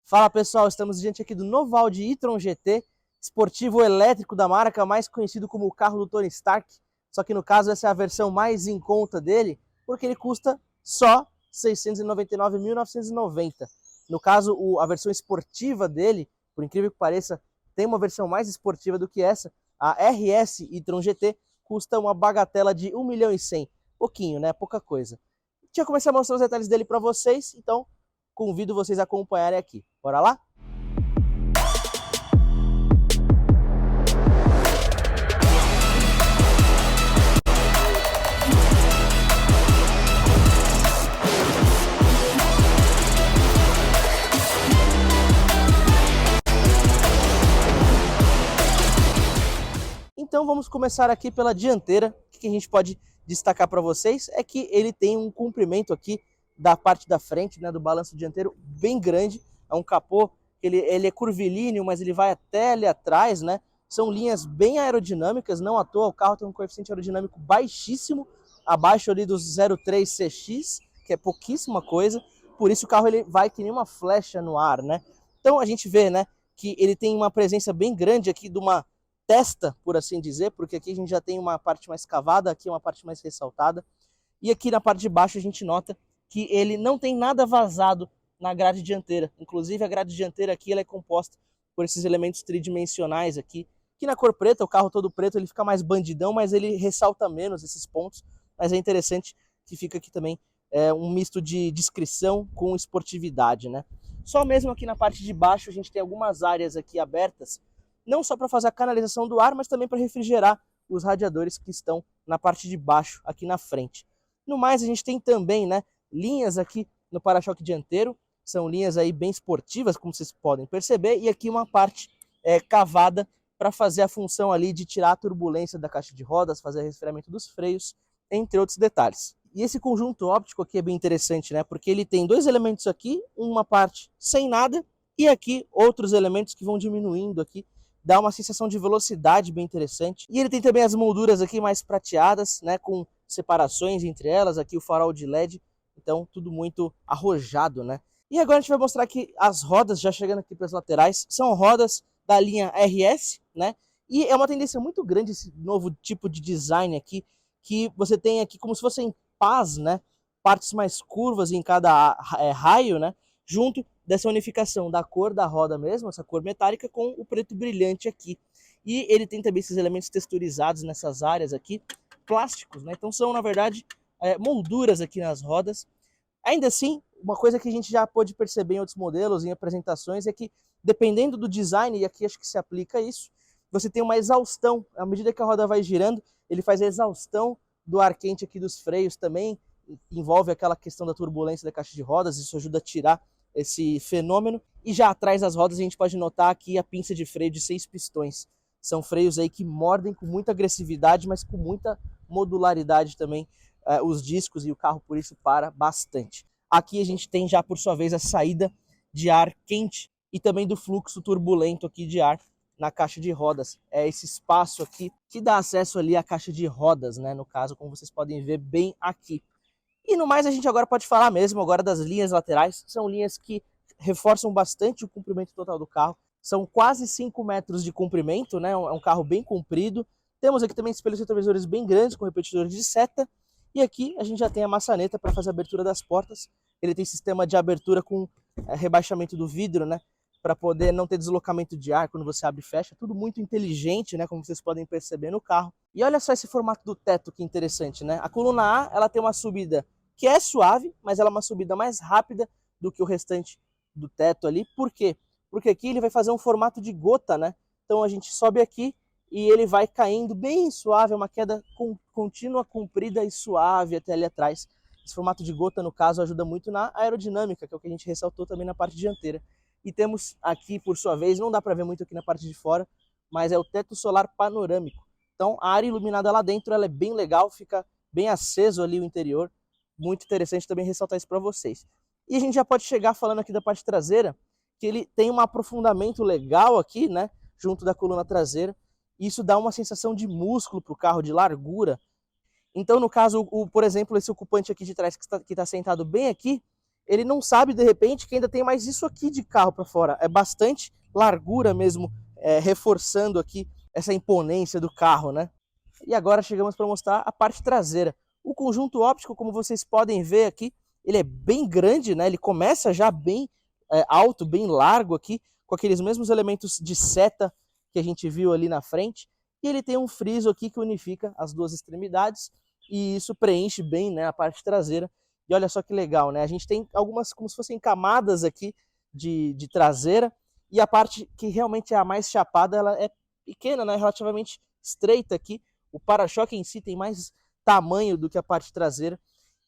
Fala pessoal, estamos diante aqui do novo Audi e-tron GT, esportivo elétrico da marca, mais conhecido como o carro do Tony Stark, só que no caso essa é a versão mais em conta dele, porque ele custa só R$ 699.990. No caso, a versão esportiva dele, por incrível que pareça, tem uma versão mais esportiva do que essa, a RS e-tron GT custa uma bagatela de 1.100.000, pouquinho, né? Pouca coisa. Deixa eu começar a mostrar os detalhes dele para vocês, então convido vocês a acompanharem aqui. Bora lá? Então vamos começar aqui pela dianteira. O que a gente pode destacar para vocês é que ele tem um comprimento aqui da parte da frente, né, do balanço dianteiro bem grande. É um capô, ele é curvilíneo, mas ele vai até ali atrás, né? São linhas bem aerodinâmicas, não à toa o carro tem um coeficiente aerodinâmico baixíssimo, abaixo ali dos 0,3 CX, que é pouquíssima coisa. Por isso o carro ele vai que nem uma flecha no ar, né? Então a gente vê, né, que ele tem uma presença bem grande aqui de uma testa, por assim dizer, porque aqui a gente já tem uma parte mais cavada, aqui uma parte mais ressaltada. E aqui na parte de baixo a gente nota que ele não tem nada vazado na grade dianteira. Inclusive a grade dianteira aqui ela é composta por esses elementos tridimensionais aqui. Aqui na cor preta, o carro todo preto, ele fica mais bandidão, mas ele ressalta menos esses pontos. Mas é interessante que fica aqui também um misto de discrição com esportividade, né? Só mesmo aqui na parte de baixo a gente tem algumas áreas aqui abertas, não só para fazer a canalização do ar, mas também para refrigerar os radiadores que estão na parte de baixo, aqui na frente. No mais, a gente tem também, né, linhas aqui no para-choque dianteiro, são linhas aí bem esportivas, como vocês podem perceber, e aqui uma parte cavada para fazer a função ali de tirar a turbulência da caixa de rodas, fazer o resfriamento dos freios, entre outros detalhes. E esse conjunto óptico aqui é bem interessante, né, porque ele tem dois elementos aqui, uma parte sem nada, e aqui outros elementos que vão diminuindo aqui, dá uma sensação de velocidade bem interessante. E ele tem também as molduras aqui mais prateadas, né, com separações entre elas, aqui o farol de LED, então tudo muito arrojado, né. E agora a gente vai mostrar aqui as rodas, já chegando aqui para as laterais, são rodas da linha RS, né, e é uma tendência muito grande esse novo tipo de design aqui, que você tem aqui como se fossem pás, né, partes mais curvas em cada raio, né, junto dessa unificação da cor da roda mesmo, essa cor metálica, com o preto brilhante aqui. E ele tem também esses elementos texturizados nessas áreas aqui, plásticos, né? Então são, na verdade, molduras aqui nas rodas. Ainda assim, uma coisa que a gente já pôde perceber em outros modelos, em apresentações, é que dependendo do design, e aqui acho que se aplica isso, você tem uma exaustão. À medida que a roda vai girando, ele faz a exaustão do ar quente aqui dos freios também, envolve aquela questão da turbulência da caixa de rodas, isso ajuda a tirar esse fenômeno. E já atrás das rodas a gente pode notar aqui a pinça de freio de 6 pistões. São freios aí que mordem com muita agressividade, mas com muita modularidade também os discos, e o carro por isso para bastante. Aqui a gente tem já por sua vez a saída de ar quente e também do fluxo turbulento aqui de ar na caixa de rodas. É esse espaço aqui que dá acesso ali à caixa de rodas, né? No caso, como vocês podem ver bem aqui. E no mais a gente agora pode falar mesmo agora das linhas laterais, são linhas que reforçam bastante o comprimento total do carro, são quase 5 metros de comprimento, né? É um carro bem comprido. Temos aqui também espelhos retrovisores bem grandes com repetidores de seta, e aqui a gente já tem a maçaneta para fazer a abertura das portas. Ele tem sistema de abertura com rebaixamento do vidro, né? Para poder não ter deslocamento de ar quando você abre e fecha, tudo muito inteligente, né? Como vocês podem perceber no carro. E olha só esse formato do teto, que interessante, né? A coluna A, ela tem uma subida que é suave, mas ela é uma subida mais rápida do que o restante do teto ali. Por quê? Porque aqui ele vai fazer um formato de gota, né? Então a gente sobe aqui e ele vai caindo bem suave, é uma queda contínua, comprida e suave até ali atrás. Esse formato de gota, no caso, ajuda muito na aerodinâmica, que é o que a gente ressaltou também na parte dianteira. E temos aqui, por sua vez, não dá para ver muito aqui na parte de fora, mas é o teto solar panorâmico. Então a área iluminada lá dentro ela é bem legal, fica bem aceso ali o interior. Muito interessante também ressaltar isso para vocês. E a gente já pode chegar falando aqui da parte traseira, que ele tem um aprofundamento legal aqui, né, junto da coluna traseira. Isso dá uma sensação de músculo para o carro, de largura. Então, no caso, por exemplo, esse ocupante aqui de trás que está sentado bem aqui, ele não sabe de repente que ainda tem mais isso aqui de carro para fora. É bastante largura mesmo, reforçando aqui essa imponência do carro, né? E agora chegamos para mostrar a parte traseira. O conjunto óptico, como vocês podem ver aqui, ele é bem grande, né? Ele começa já bem alto, bem largo aqui, com aqueles mesmos elementos de seta que a gente viu ali na frente. E ele tem um friso aqui que unifica as duas extremidades e isso preenche bem, né, a parte traseira. E olha só que legal, né? A gente tem algumas como se fossem camadas aqui de traseira e a parte que realmente é a mais chapada, ela é pequena, né? Relativamente estreita aqui. O para-choque em si tem mais tamanho do que a parte traseira.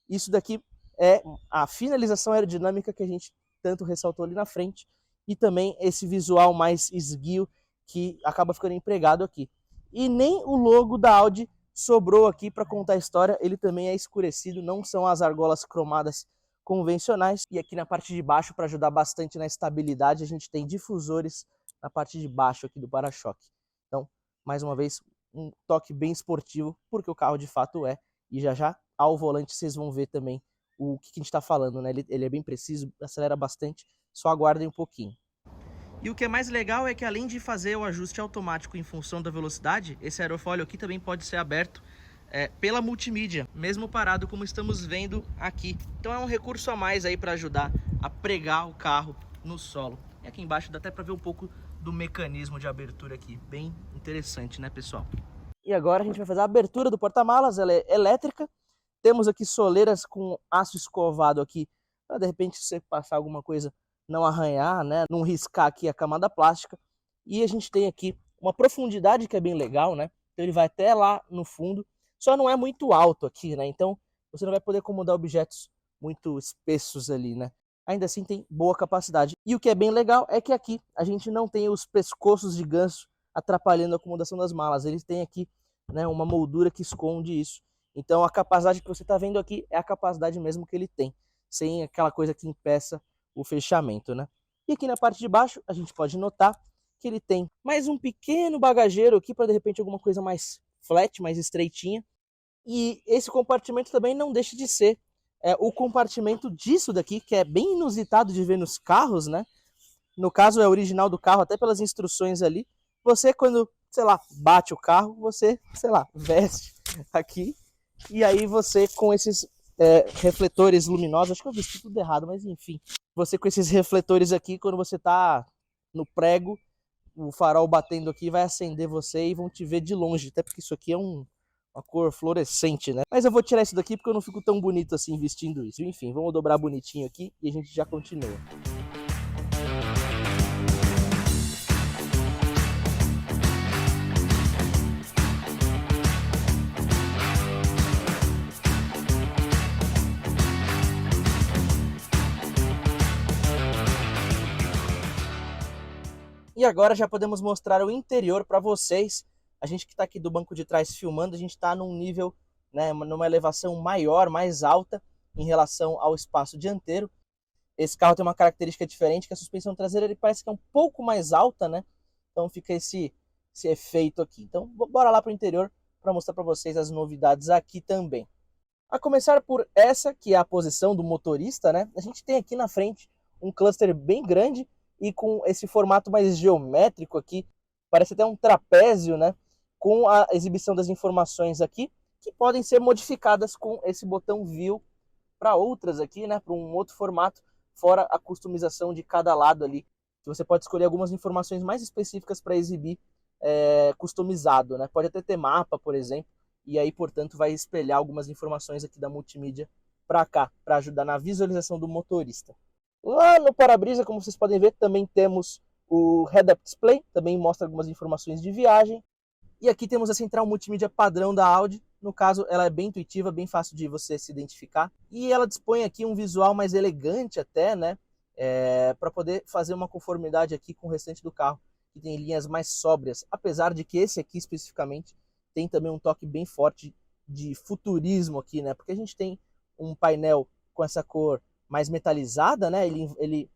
Isso daqui é a finalização aerodinâmica que a gente tanto ressaltou ali na frente e também esse visual mais esguio que acaba ficando empregado aqui. E nem o logo da Audi sobrou aqui para contar a história, ele também é escurecido, não são as argolas cromadas convencionais. E aqui na parte de baixo, para ajudar bastante na estabilidade, a gente tem difusores na parte de baixo aqui do para-choque. Então, mais uma vez, um toque bem esportivo, porque o carro de fato é. E já já, ao volante, vocês vão ver também o que a gente está falando, né? Ele é bem preciso, acelera bastante, só aguardem um pouquinho. E o que é mais legal é que além de fazer o ajuste automático em função da velocidade, esse aerofólio aqui também pode ser aberto pela multimídia, mesmo parado como estamos vendo aqui. Então é um recurso a mais aí para ajudar a pregar o carro no solo. E aqui embaixo dá até para ver um pouco do mecanismo de abertura aqui, bem interessante, né, pessoal? E agora a gente vai fazer a abertura do porta-malas, ela é elétrica. Temos aqui soleiras com aço escovado aqui, para de repente se você passar alguma coisa não arranhar, né, não riscar aqui a camada plástica. E a gente tem aqui uma profundidade que é bem legal, né? Então ele vai até lá no fundo, só não é muito alto aqui, né? Então você não vai poder acomodar objetos muito espessos ali, né? Ainda assim tem boa capacidade. E o que é bem legal é que aqui a gente não tem os pescoços de ganso atrapalhando a acomodação das malas. Eles têm aqui, né, uma moldura que esconde isso. Então a capacidade que você está vendo aqui é a capacidade mesmo que ele tem, sem aquela coisa que impeça o fechamento, né? E aqui na parte de baixo a gente pode notar que ele tem mais um pequeno bagageiro aqui para de repente alguma coisa mais flat, mais estreitinha. E esse compartimento também não deixa de ser o compartimento disso daqui, que é bem inusitado de ver nos carros, né? No caso é original do carro, até pelas instruções ali. Você quando, sei lá, bate o carro, você, sei lá, veste aqui e aí você com esses refletores luminosos, acho que eu vesti tudo errado, mas enfim. Você com esses refletores aqui, quando você tá no prego, o farol batendo aqui vai acender você e vão te ver de longe, até porque isso aqui é uma cor fluorescente, né? Mas eu vou tirar isso daqui porque eu não fico tão bonito assim vestindo isso. Enfim, vamos dobrar bonitinho aqui e a gente já continua. E agora já podemos mostrar o interior para vocês. A gente que está aqui do banco de trás filmando, a gente está num nível, né, numa elevação maior, mais alta em relação ao espaço dianteiro. Esse carro tem uma característica diferente, que a suspensão traseira ele parece que é um pouco mais alta, né? Então fica esse efeito aqui. Então bora lá para o interior para mostrar para vocês as novidades aqui também. A começar por essa, que é a posição do motorista, né? A gente tem aqui na frente um cluster bem grande e com esse formato mais geométrico aqui, parece até um trapézio, né? Com a exibição das informações aqui, que podem ser modificadas com esse botão View para outras aqui, né? Para um outro formato, fora a customização de cada lado ali. Você pode escolher algumas informações mais específicas para exibir customizado, né? Pode até ter mapa, por exemplo, e aí, portanto, vai espelhar algumas informações aqui da multimídia para cá, para ajudar na visualização do motorista. Lá no para-brisa, como vocês podem ver, também temos o Head-Up Display, também mostra algumas informações de viagem. E aqui temos a central multimídia padrão da Audi. No caso, ela é bem intuitiva, bem fácil de você se identificar. E ela dispõe aqui um visual mais elegante até, né? Para poder fazer uma conformidade aqui com o restante do carro, que tem linhas mais sóbrias. Apesar de que esse aqui especificamente tem também um toque bem forte de futurismo aqui, né? Porque a gente tem um painel com essa cor mais metalizada, né? Ele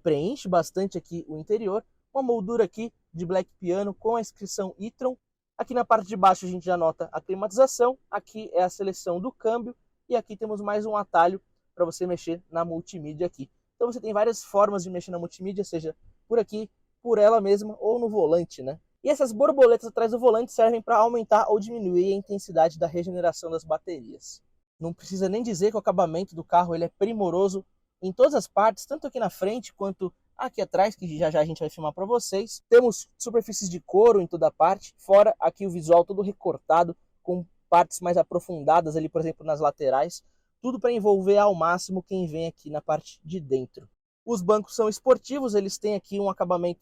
preenche bastante aqui o interior. Uma moldura aqui de Black Piano com a inscrição e-tron. Aqui na parte de baixo a gente já nota a climatização. Aqui é a seleção do câmbio. E aqui temos mais um atalho para você mexer na multimídia aqui. Então você tem várias formas de mexer na multimídia, seja por aqui, por ela mesma ou no volante, né? E essas borboletas atrás do volante servem para aumentar ou diminuir a intensidade da regeneração das baterias. Não precisa nem dizer que o acabamento do carro ele é primoroso em todas as partes, tanto aqui na frente quanto aqui atrás, que já já a gente vai filmar para vocês. Temos superfícies de couro em toda parte, fora aqui o visual todo recortado, com partes mais aprofundadas ali, por exemplo, nas laterais. Tudo para envolver ao máximo quem vem aqui na parte de dentro. Os bancos são esportivos, eles têm aqui um acabamento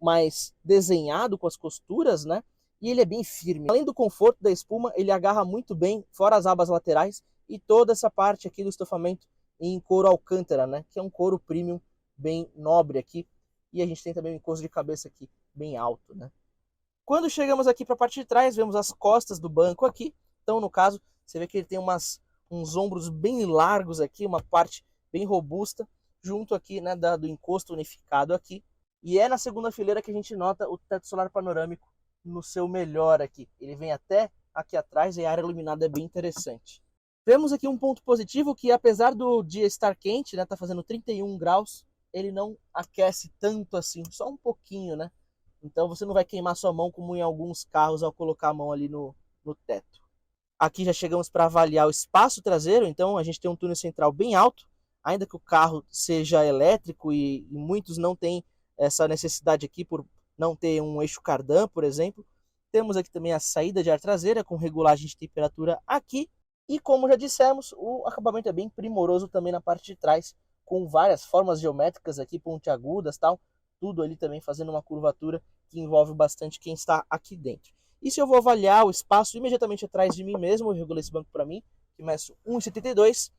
mais desenhado com as costuras, né? E ele é bem firme. Além do conforto da espuma, ele agarra muito bem, fora as abas laterais, e toda essa parte aqui do estofamento em couro alcântara, né? Que é um couro premium bem nobre aqui. E a gente tem também um encosto de cabeça aqui bem alto, né? Quando chegamos aqui para a parte de trás, vemos as costas do banco aqui. Então, no caso, você vê que ele tem uns ombros bem largos aqui, uma parte bem robusta, junto aqui, né, do encosto unificado aqui. E é na segunda fileira que a gente nota o teto solar panorâmico no seu melhor aqui. Ele vem até aqui atrás e a área iluminada é bem interessante. Vemos aqui um ponto positivo que, apesar do dia estar quente, né, tá fazendo 31 graus, ele não aquece tanto assim, só um pouquinho, né? Então você não vai queimar sua mão como em alguns carros ao colocar a mão ali no teto. Aqui já chegamos para avaliar o espaço traseiro, então a gente tem um túnel central bem alto, ainda que o carro seja elétrico e muitos não têm essa necessidade aqui por não ter um eixo cardan, por exemplo. Temos aqui também a saída de ar traseira com regulagem de temperatura aqui. E como já dissemos, o acabamento é bem primoroso também na parte de trás, com várias formas geométricas aqui, pontiagudas, tal. Tudo ali também fazendo uma curvatura que envolve bastante quem está aqui dentro. E se eu vou avaliar o espaço imediatamente atrás de mim mesmo, eu regulei esse banco para mim, que meço 1,72,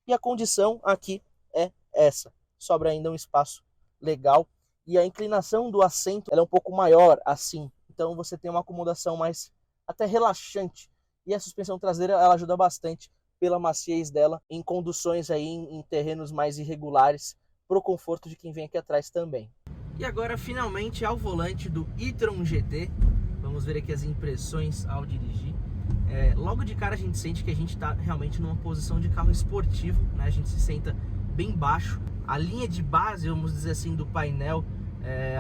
e a condição aqui é essa. Sobra ainda um espaço legal. E a inclinação do assento ela é um pouco maior assim. Então você tem uma acomodação mais até relaxante. E a suspensão traseira ela ajuda bastante pela maciez dela em conduções aí em terrenos mais irregulares, para o conforto de quem vem aqui atrás também. E agora finalmente ao volante do e-tron GT. Vamos ver aqui as impressões ao dirigir. Logo de cara a gente sente que a gente está realmente numa posição de carro esportivo, né? A gente se senta bem baixo. A linha de base, vamos dizer assim, do painel,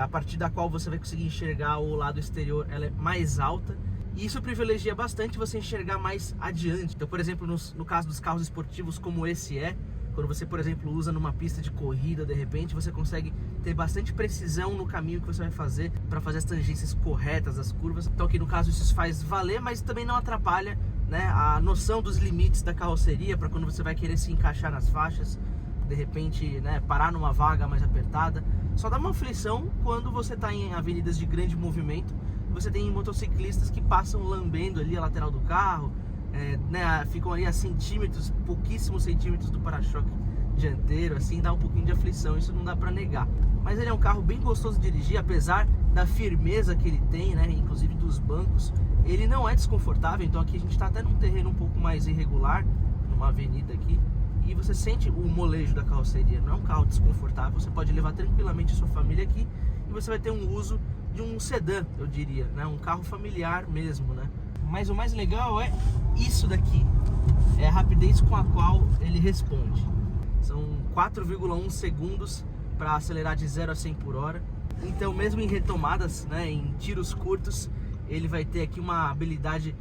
a partir da qual você vai conseguir enxergar o lado exterior, ela é mais alta. E isso privilegia bastante você enxergar mais adiante. Então, por exemplo, no caso dos carros esportivos como esse quando você, por exemplo, usa numa pista de corrida, de repente, você consegue ter bastante precisão no caminho que você vai fazer para fazer as tangências corretas, as curvas. Então aqui no caso isso faz valer, mas também não atrapalha, né, a noção dos limites da carroceria para quando você vai querer se encaixar nas faixas, de repente, né, parar numa vaga mais apertada. Só dá uma aflição quando você está em avenidas de grande movimento. Você tem motociclistas que passam lambendo ali a lateral do carro, né, ficam ali a centímetros, pouquíssimos centímetros do para-choque dianteiro, assim, dá um pouquinho de aflição, isso não dá para negar. Mas ele é um carro bem gostoso de dirigir, apesar da firmeza que ele tem, né, inclusive dos bancos, ele não é desconfortável. Então aqui a gente está até num terreno um pouco mais irregular, numa avenida aqui, e você sente o molejo da carroceria. Não é um carro desconfortável, você pode levar tranquilamente a sua família aqui e você vai ter um uso de um sedã, eu diria, né, um carro familiar mesmo, né. Mas o mais legal é isso daqui, é a rapidez com a qual ele responde. São 4,1 segundos para acelerar de 0 a 100 por hora. Então mesmo em retomadas, né, em tiros curtos, ele vai ter aqui uma habilidade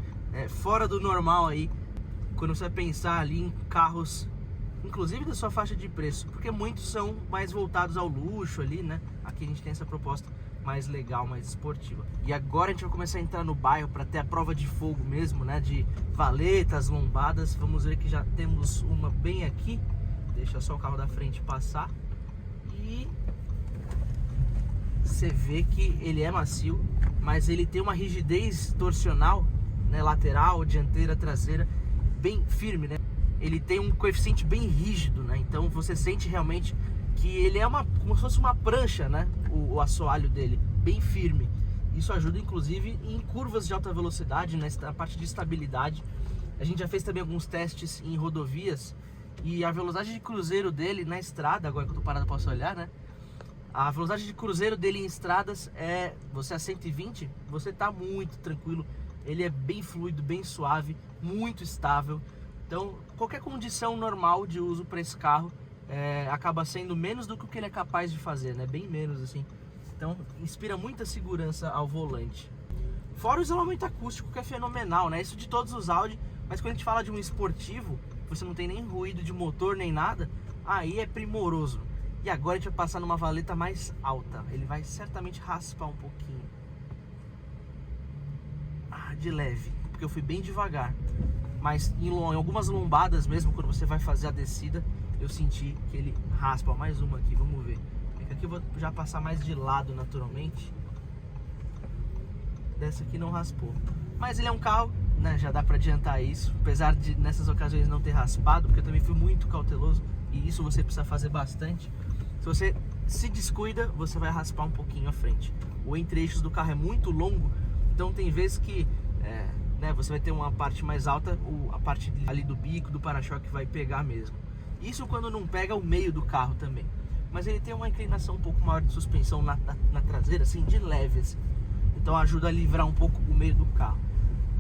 fora do normal aí, quando você vai pensar ali em carros, inclusive da sua faixa de preço, porque muitos são mais voltados ao luxo ali, né? Aqui a gente tem essa proposta mais legal, mais esportiva. E agora a gente vai começar a entrar no bairro para ter a prova de fogo mesmo, né, de valetas, lombadas. Vamos ver que já temos uma bem aqui. Deixa só o carro da frente passar e você vê que ele é macio, mas ele tem uma rigidez torsional, né, lateral, dianteira, traseira, bem firme, né? Ele tem um coeficiente bem rígido, né? Então você sente realmente que ele é como se fosse uma prancha, né? O assoalho dele, bem firme. Isso ajuda inclusive em curvas de alta velocidade, né? Na parte de estabilidade. A gente já fez também alguns testes em rodovias e a velocidade de cruzeiro dele na estrada, agora que eu tô parado posso olhar, né? A velocidade de cruzeiro dele em estradas você a 120, você tá muito tranquilo. Ele é bem fluido, bem suave, muito estável. Então, qualquer condição normal de uso para esse carro acaba sendo menos do que o que ele é capaz de fazer, né? Bem menos, assim. Então, inspira muita segurança ao volante. Fora o isolamento acústico, que é fenomenal, né? Isso de todos os Audi, mas quando a gente fala de um esportivo, você não tem nem ruído de motor nem nada, aí é primoroso. E agora a gente vai passar numa valeta mais alta. Ele vai certamente raspar um pouquinho. De leve, porque eu fui bem devagar. Mas em algumas lombadas mesmo, quando você vai fazer a descida, eu senti que ele raspa. Mais uma aqui, vamos ver. Aqui eu vou já passar mais de lado naturalmente. Dessa aqui não raspou. Mas ele é um carro, né, já dá pra adiantar isso. Apesar de nessas ocasiões não ter raspado, porque eu também fui muito cauteloso. E isso você precisa fazer bastante. Se você se descuida, você vai raspar um pouquinho à frente. O entre-eixos do carro é muito longo, então tem vezes que né, você vai ter uma parte mais alta, a parte ali do bico, do para-choque vai pegar mesmo. Isso quando não pega o meio do carro também. Mas ele tem uma inclinação um pouco maior de suspensão na traseira, assim, de leve, assim. Então ajuda a livrar um pouco o meio do carro.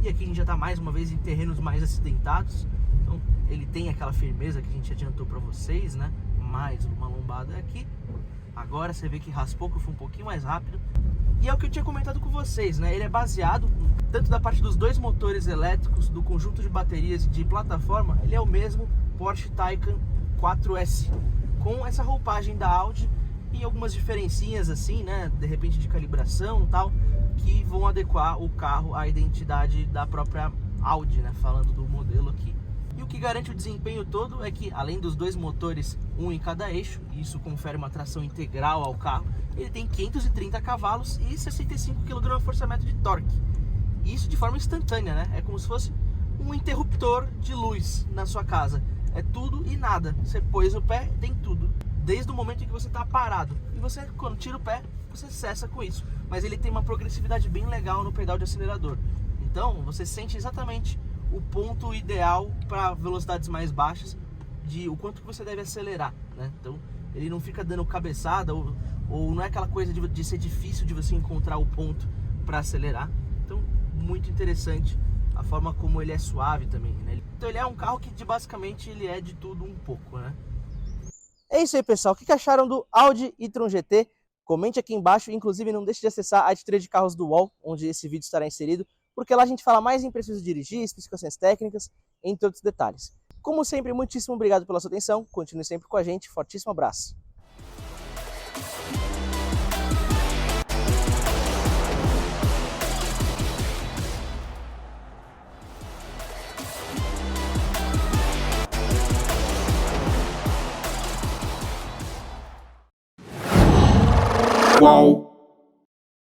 E aqui a gente já está mais uma vez em terrenos mais acidentados. Então ele tem aquela firmeza que a gente adiantou para vocês, né? Mais uma lombada aqui. Agora você vê que raspou, que eu fui um pouquinho mais rápido. E é o que eu tinha comentado com vocês, né? Ele é baseado tanto da parte dos dois motores elétricos, do conjunto de baterias e de plataforma. Ele é o mesmo Porsche Taycan 4S, com essa roupagem da Audi e algumas diferencinhas assim, né? De repente de calibração e tal, que vão adequar o carro à identidade da própria Audi, né? Falando do modelo aqui. E o que garante o desempenho todo é que, além dos dois motores, um em cada eixo, e isso confere uma tração integral ao carro, ele tem 530 cavalos e 65 kgfm de torque. Isso de forma instantânea, né? É como se fosse um interruptor de luz na sua casa. É tudo e nada. Você pôs o pé, tem tudo. Desde o momento em que você está parado. E você, quando tira o pé, você cessa com isso. Mas ele tem uma progressividade bem legal no pedal de acelerador. Então, você sente exatamente o ponto ideal para velocidades mais baixas, de o quanto que você deve acelerar, né? Então, ele não fica dando cabeçada, ou não é aquela coisa de ser difícil de você encontrar o ponto para acelerar. Então, muito interessante a forma como ele é suave também, né? Então ele é um carro que basicamente ele é de tudo um pouco, né? É isso aí, pessoal. O que acharam do Audi e-tron GT? Comente aqui embaixo. Inclusive, não deixe de acessar a editoria de carros do UOL, onde esse vídeo estará inserido, porque lá a gente fala mais em preciso dirigir, especificações técnicas, entre outros detalhes. Como sempre, muitíssimo obrigado pela sua atenção. Continue sempre com a gente. Fortíssimo abraço. Qual?